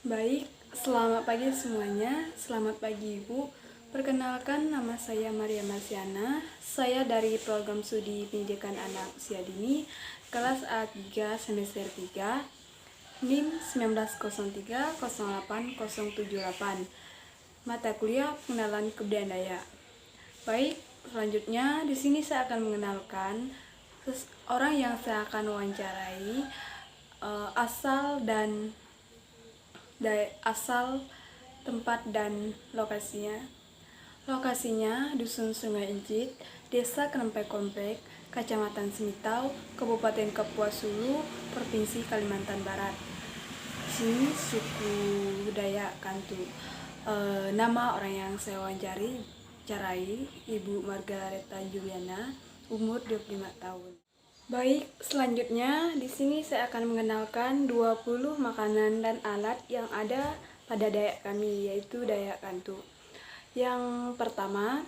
Baik, selamat pagi semuanya. Selamat pagi Ibu. Perkenalkan, nama saya Maria Marsiana. Saya dari program studi pendidikan anak usia dini, kelas A3 semester 3, NIM 19030878. Mata kuliah pengenalan kebudayaan Dayak. Baik, selanjutnya di sini saya akan mengenalkan orang yang saya akan wawancarai, asal dan asal, tempat, dan lokasinya. Lokasinya Dusun Sungai Injit, Desa Kerempek Komplek, Kecamatan Semitau, Kabupaten Kapuas Hulu, Provinsi Kalimantan Barat. Sini suku Dayak Kantu. Nama orang yang saya wawancarai Ibu Margareta Juliana, umur 25 tahun. Baik, selanjutnya di sini saya akan mengenalkan 20 makanan dan alat yang ada pada Dayak kami, yaitu Dayak Kantu. Yang pertama,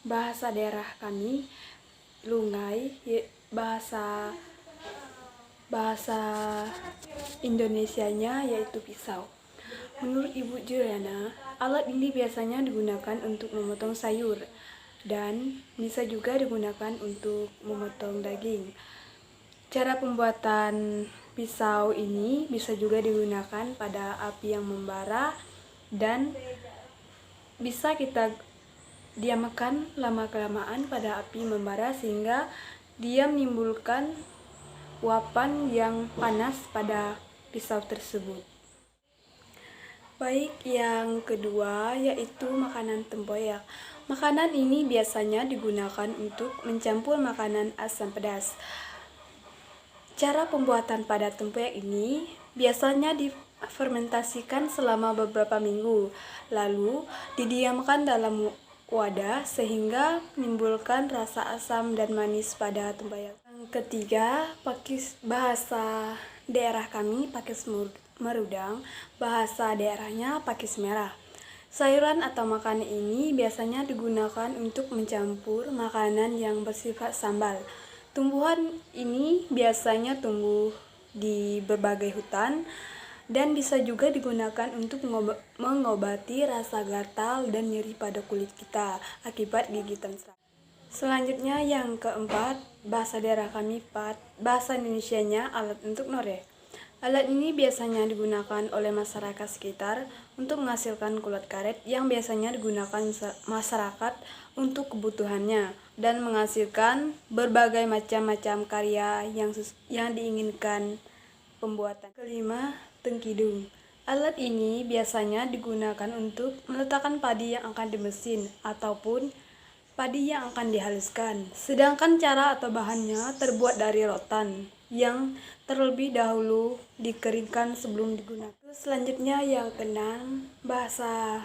bahasa daerah kami, Lungai, bahasa Indonesianya yaitu pisau. Menurut Ibu Juliana, alat ini biasanya digunakan untuk memotong sayur dan bisa juga digunakan untuk memotong daging. Cara pembuatan pisau ini bisa juga digunakan pada api yang membara dan bisa kita diamkan lama-kelamaan pada api membara sehingga dia menimbulkan uapan yang panas pada pisau tersebut. Baik, yang kedua yaitu makanan tempoyak. Makanan ini biasanya digunakan untuk mencampur makanan asam pedas. Cara pembuatan pada tempoyak ini biasanya difermentasikan selama beberapa minggu, lalu didiamkan dalam wadah sehingga menimbulkan rasa asam dan manis pada tempoyak. Yang ketiga, bahasa daerah kami pakis merudang, bahasa daerahnya pakis merah. Sayuran atau makanan ini biasanya digunakan untuk mencampur makanan yang bersifat sambal. Tumbuhan ini biasanya tumbuh di berbagai hutan dan bisa juga digunakan untuk mengobati rasa gatal dan nyeri pada kulit kita akibat gigitan serangga. Selanjutnya yang keempat, bahasa daerah kami bahasa Indonesianya alat untuk noreh. Alat ini biasanya digunakan oleh masyarakat sekitar untuk menghasilkan kulit karet yang biasanya digunakan masyarakat untuk kebutuhannya dan menghasilkan berbagai macam karya yang diinginkan pembuatan. Kelima, tengkidung. Alat ini biasanya digunakan untuk meletakkan padi yang akan dimesin ataupun padi yang akan dihaluskan. Sedangkan cara atau bahannya terbuat dari rotan yang terlebih dahulu dikeringkan sebelum digunakan. Selanjutnya yang keenam, bahasa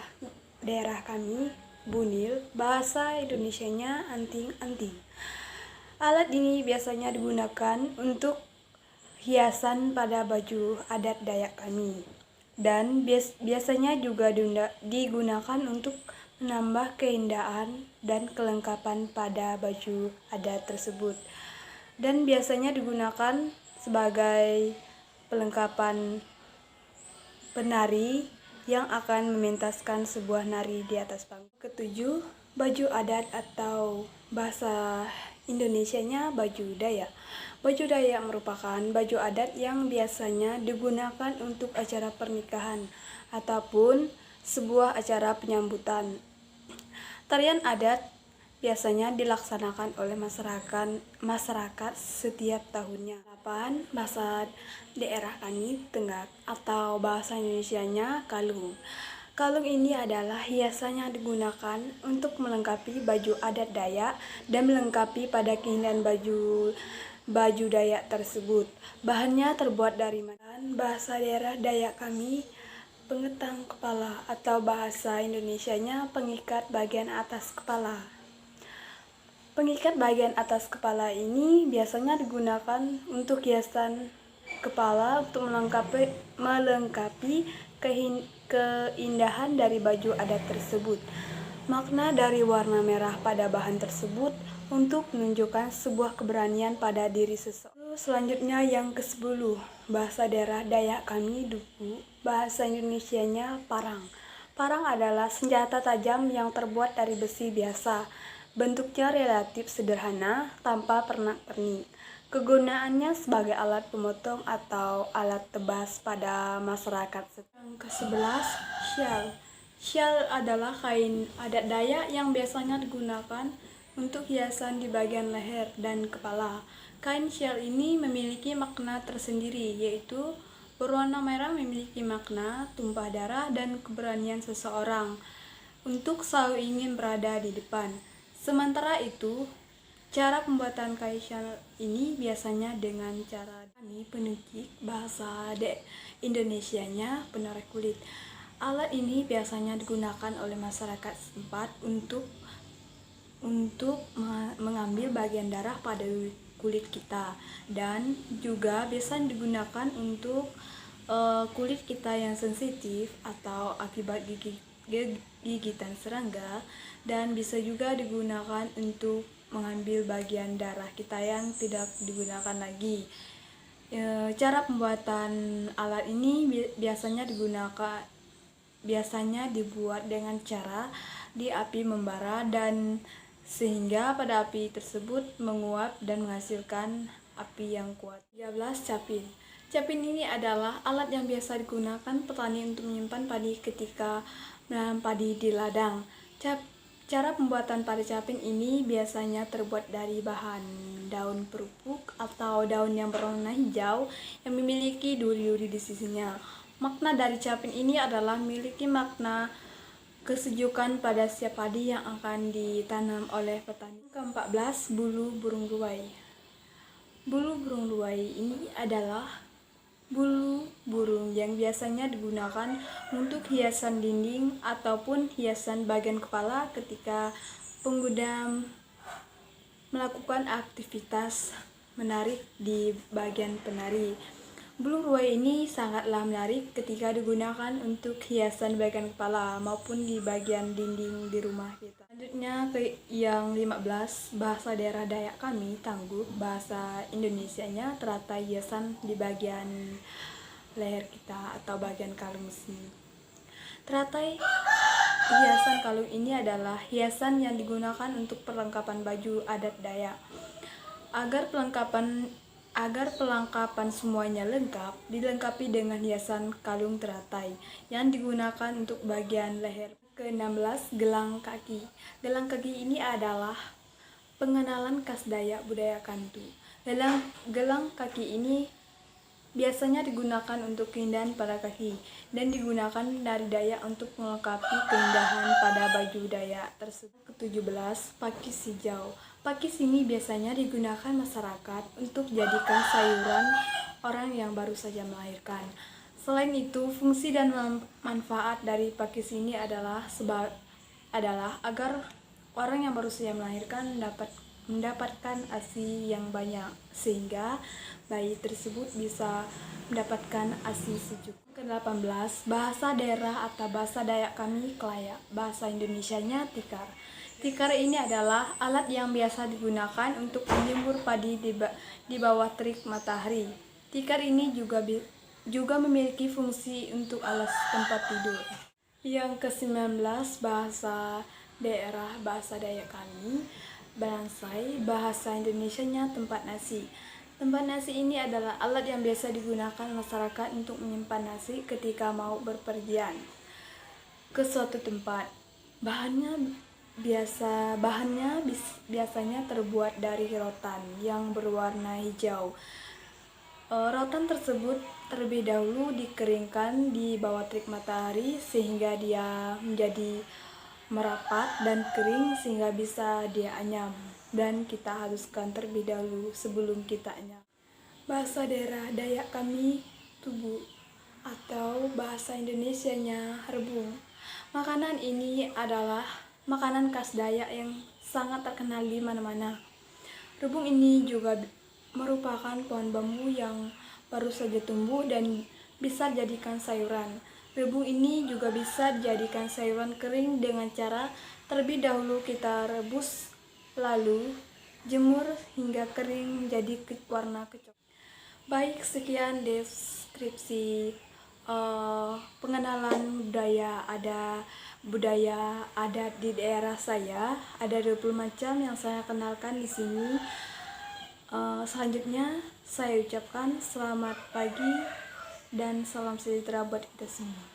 daerah kami bunil, bahasa Indonesianya anting-anting. Alat ini biasanya digunakan untuk hiasan pada baju adat Dayak kami dan biasanya juga digunakan untuk menambah keindahan dan kelengkapan pada baju adat tersebut dan biasanya digunakan sebagai pelengkapan penari yang akan mementaskan sebuah nari di atas panggung. Ketujuh, baju adat atau bahasa Indonesianya baju Dayak. Baju Dayak merupakan baju adat yang biasanya digunakan untuk acara pernikahan ataupun sebuah acara penyambutan. Tarian adat biasanya dilaksanakan oleh masyarakat setiap tahunnya. 8. Bahasa daerah kami Tenggak atau bahasa Indonesianya kalung. Kalung ini adalah hiasan yang digunakan untuk melengkapi baju adat Dayak dan melengkapi pada keindahan baju Dayak tersebut. Bahannya terbuat dari bahasa daerah Dayak kami pengetang kepala atau bahasa Indonesianya pengikat bagian atas kepala. Pengikat bagian atas kepala ini biasanya digunakan untuk hiasan kepala untuk melengkapi keindahan dari baju adat tersebut. Makna dari warna merah pada bahan tersebut untuk menunjukkan sebuah keberanian pada diri seseorang. Selanjutnya yang ke-10, bahasa daerah Dayak kami duku, bahasa Indonesianya parang. Parang adalah senjata tajam yang terbuat dari besi biasa. Bentuknya relatif sederhana, tanpa pernak-pernik. Kegunaannya sebagai alat pemotong atau alat tebas pada masyarakat. Yang ke-11, syal. Syal adalah kain adat Dayak yang biasanya digunakan untuk hiasan di bagian leher dan kepala. Kain syal ini memiliki makna tersendiri, yaitu berwarna merah memiliki makna tumpah darah dan keberanian seseorang untuk selalu ingin berada di depan. Sementara itu, cara pembuatan kain syal ini biasanya dengan cara kami penukik, bahasa Indonesianya penoreh kulit. Alat ini biasanya digunakan oleh masyarakat setempat untuk mengambil bagian darah pada kulit kita, dan juga biasa digunakan untuk kulit kita yang sensitif atau akibat gigitan serangga, dan bisa juga digunakan untuk mengambil bagian darah kita yang tidak digunakan lagi. Cara pembuatan alat ini biasanya dibuat dengan cara di api membara, dan sehingga pada api tersebut menguap dan menghasilkan api yang kuat. 13. Capin. Capin ini adalah alat yang biasa digunakan petani untuk menyimpan padi ketika menanam padi di ladang. Cara pembuatan pada capin ini biasanya terbuat dari bahan daun perupuk atau daun yang berwarna hijau yang memiliki duri-duri di sisinya. Makna dari capin ini adalah memiliki makna kesejukan pada setiap padi yang akan ditanam oleh petani. Ke-14, bulu burung ruai. Bulu burung ruai ini adalah bulu burung yang biasanya digunakan untuk hiasan dinding ataupun hiasan bagian kepala ketika pengguna melakukan aktivitas menarik di bagian penari. Bulu ruai ini sangatlah menarik ketika digunakan untuk hiasan bagian kepala maupun di bagian dinding di rumah kita. Selanjutnya ke yang 15, bahasa daerah Dayak kami tangguh, bahasa Indonesianya teratai hiasan di bagian leher kita atau bagian kalung sini. Teratai hiasan kalung ini adalah hiasan yang digunakan untuk perlengkapan baju adat Dayak. Agar perlengkapan semuanya lengkap, dilengkapi dengan hiasan kalung teratai yang digunakan untuk bagian leher. Ke-16, gelang kaki. Gelang kaki ini adalah pengenalan khas Dayak budaya Kantu. Gelang kaki ini biasanya digunakan untuk keindahan pada kaki dan digunakan dari Dayak untuk melengkapi keindahan pada baju Dayak tersebut. Ke-17, pakis hijau. Pakis ini biasanya digunakan masyarakat untuk jadikan sayuran orang yang baru saja melahirkan. Selain itu, fungsi dan manfaat dari pakis ini adalah agar orang yang baru saja melahirkan mendapatkan ASI yang banyak, sehingga bayi tersebut bisa mendapatkan ASI sejuk. Ke-18, bahasa daerah atau bahasa Dayak kami Kelayak, bahasa Indonesianya tikar. Tikar ini adalah alat yang biasa digunakan untuk menjemur padi di bawah terik matahari. Tikar ini juga memiliki fungsi untuk alas tempat tidur. Yang ke-19, bahasa daerah bahasa Dayak kami Balangsai, bahasa Indonesianya tempat nasi. Tempat nasi ini adalah alat yang biasa digunakan masyarakat untuk menyimpan nasi ketika mau berpergian ke suatu tempat. Bahannya biasanya terbuat dari rotan yang berwarna hijau. Rotan tersebut terlebih dahulu dikeringkan di bawah terik matahari sehingga dia menjadi merapat dan kering sehingga bisa dia anyam, dan kita haluskan terlebih dahulu sebelum kita anyam. Bahasa daerah Dayak kami tubu atau bahasa Indonesianya rebung. Makanan ini adalah makanan khas Dayak yang sangat terkenal di mana-mana. Rebung ini juga merupakan pohon bambu yang baru saja tumbuh dan bisa dijadikan sayuran. Rebung ini juga bisa dijadikan sayuran kering dengan cara terlebih dahulu kita rebus lalu jemur hingga kering menjadi warna kecoklatan. Baik, sekian deskripsi pengenalan budaya adat di daerah saya. Ada 20 macam yang saya kenalkan di sini. Selanjutnya saya ucapkan selamat pagi dan salam sejahtera buat kita semua.